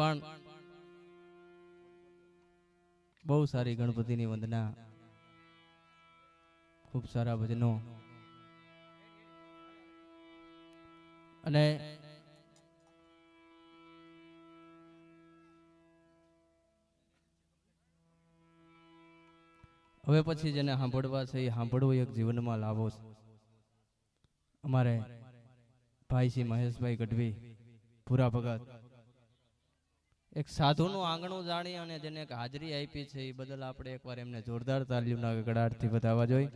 પણ બહુ સારી ગણપતિની વંદના, ખૂબ સારા ભજનો અને હવે પછી જેને સાંભળવા છે એ સાંભળવું એક જીવનમાં લાવો છે. અમારે ભાઈ શ્રી મહેશભાઈ ગઢવી પૂરા ભગત એક સાધુનું આંગણું જાણી અને જેને એક હાજરી આપી છે એ બદલ આપણે એકવાર એમને જોરદાર તાલીઓના ગગડાટથી વધાવવા જોઈએ.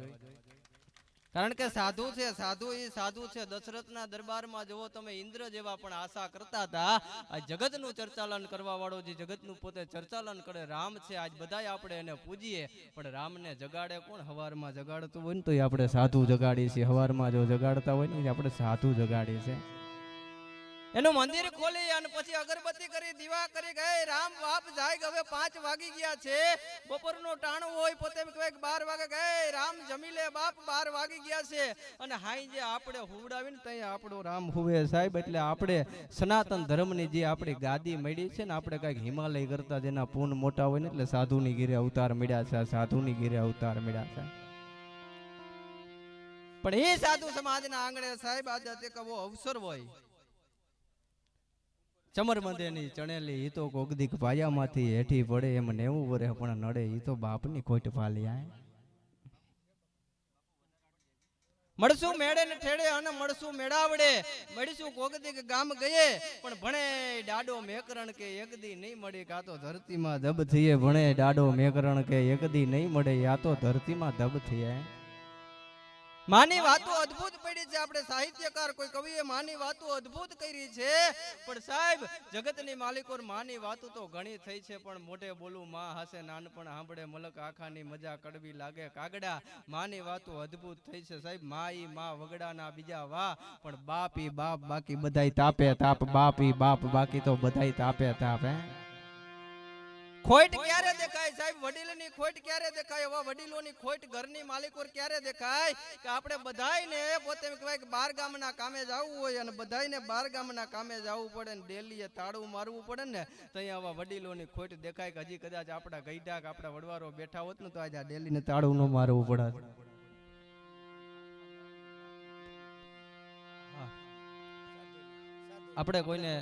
કારણ કે સાધુ છે, સાધુ એ સાધુ છે. દશરથના દરબારમાં જુઓ તમે, ઇન્દ્ર જેવા પણ આશા કરતા હતા. આ જગતનું ચર્ચાલન કરવા વાળો જે જગતનું પોતે ચર્ચાલન કરે રામ છે. આજ બધાય આપણે એને પૂજીએ, પણ રામને જગાડે કોણ? હવારમાં જગાડતું હોય ને તો આપણે સાધુ જગાડીએ છીએ. હવારમાં જો જગાડતા હોય ને આપણે સાધુ જગાડીએ છીએ. એનું મંદિર ખોલી અને પછી અગરબત્તી કરી, દીવા કરી, ગયે રામ બાપ જાય. હવે 5 વાગી ગયા છે, બપોરનો ટાણું હોય, પોતે કહે 12 વાગે, ગયે રામ જમી લે બાપ, 12 વાગી ગયા છે. અને હાઈ જે આપણે હુવડાવીને ત્યાં આપણો રામ હુવે સાહેબ. એટલે આપણે સનાતન ધર્મની જે આપણી ગાદી મળી છે ને, આપણે કઈક હિમાલય કરતા જેના પૂન મોટા હોય ને, એટલે સાધુની ગીરે અવતાર મળ્યા છે. સાધુની ગીરે અવતાર મળ્યા છે. પણ એ સાધુ સમાજના આંગણે સાહેબ આજે કવો અવસર હોય, ચમર મંદિરની ચણેલી ઈ તો કોગદીક પાયામાંથી હેઠી પડે એમ 90 વર્ષ પણ નડે ઈ તો બાપની ખોટ પાલ્યા. મળશું મેળે ને ઠેડે અને મળશું મેળાવડે, મળીશું કોગદીક ગામ ગયે પણ ભણે ડાડો મેકરણ કે એકદી નહીં મળે. કા તો ધરતીમાં દબ થઈએ, ભણે ડાડો મેકરણ કે એકદી નહીં મળે, યા તો ધરતીમાં દબ થઈએ. માની વાતો અદ્ભુત પડી છે. આપણે સાહિત્યકાર કોઈ કવિએ માની વાતો અદ્ભુત કરી છે. પણ સાહેબ જગતની માલિકો માની વાતો તો ઘણી થઈ છે, પણ મોઢે બોલું માં હાસે નાનપણ સાંભળે મલક આખાની મજા કડવી લાગે કાગડા. માની વાતો અદ્ભુત થઈ છે સાહેબ. માઈ માં વગડાના બીજા વાહ, પણ બાપ ઈ બાપ બાકી બધાય તાપે તાપ. બાપ ઈ બાપ બાકી તો બધાય તાપે તાપ. ખોટ ક્યારે દેખાય સાહેબ? વડીલની ખોટ ક્યારે દેખાય? એવા વડીલોની ખોટ ઘરની માલિકો ક્યારે દેખાય? કે આપણે બધાયને પોતે કહેવાય કે 12 ગામના કામે જવું હોય અને બધાયને 12 ગામના કામે જવું પડે ને ડેલીએ તાળું મારવું પડે ને, તો અહીંયા આવા વડીલોની ખોટ દેખાય. કે હજી કદાચ આપણા ગઈઢા કે આપણા વડવારો બેઠા હોત ને તો આજે ડેલીને તાળું ન મારવું પડે. આપણે કોઈને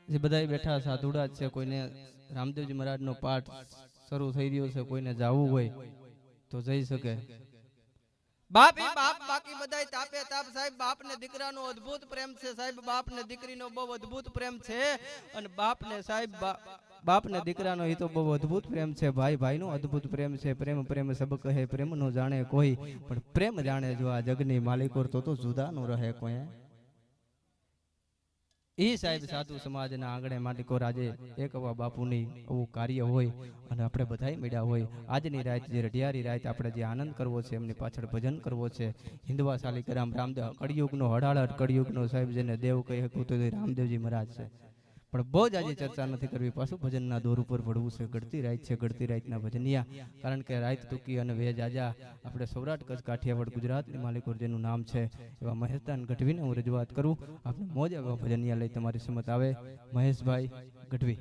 જે બધાય બેઠા સાધુડા છે, કોઈને રામદેવજી મહારાજનો પાઠ શરૂ થઈ રહ્યો છે, કોઈને જાવું હોય તો જઈ શકે. બાપ ઈ બાપ બાકી બધાય તાપે તાપ સાહેબ. બાપને દીકરાનો અદ્ભુત પ્રેમ છે સાહેબ. બાપને દીકરીનો બહુ અદ્ભુત પ્રેમ છે. અને બાપને સાહેબ બાપને દીકરાનો એ તો બહુ અદ્ભુત પ્રેમ છે. ભાઈ ભાઈનો અદ્ભુત પ્રેમ છે. પ્રેમ પ્રેમ સબ કહે, પ્રેમ નો જાણે કોઈ, પણ પ્રેમ જાણે જો આ જગની માલિકો તો જુદા નો રહે કોઈ. એ સાહેબ સાધુ સમાજના આંગણે માલિકો આજે એક એવા બાપુની આવું કાર્ય હોય અને આપણે બધાય મળ્યા હોય. આજની રાત જે રઢિયારી રાત આપણે જે આનંદ કરવો છે, એમની પાછળ ભજન કરવો છે. હિન્દવા શાલિગ્રામ રામદેવ કળિયુગનો હડાળટ કળિયુગનો સાહેબ જેને દેવ કહી શકું તો રામદેવજી મહારાજ છે. પણ બહુ જ આજે ચર્ચા નથી કરવી, પાછું ભજનના દોર ઉપર પડવું છે. ગળતી રાત છે, ગળતી રાતના ભજનિયા. કારણ કે રાત ટૂંકી અને વેજ આજા આપણે સૌરાષ્ટ્ર કચ્છ કાઠિયાવાડ ગુજરાતની માલિકો જેનું નામ છે એવા મહેશદાન ગઢવીને હું રજૂઆત કરું. આપણે મોજ એવા ભજનિયા લઈ તમારી સમત આવે. મહેશભાઈ ગઢવી.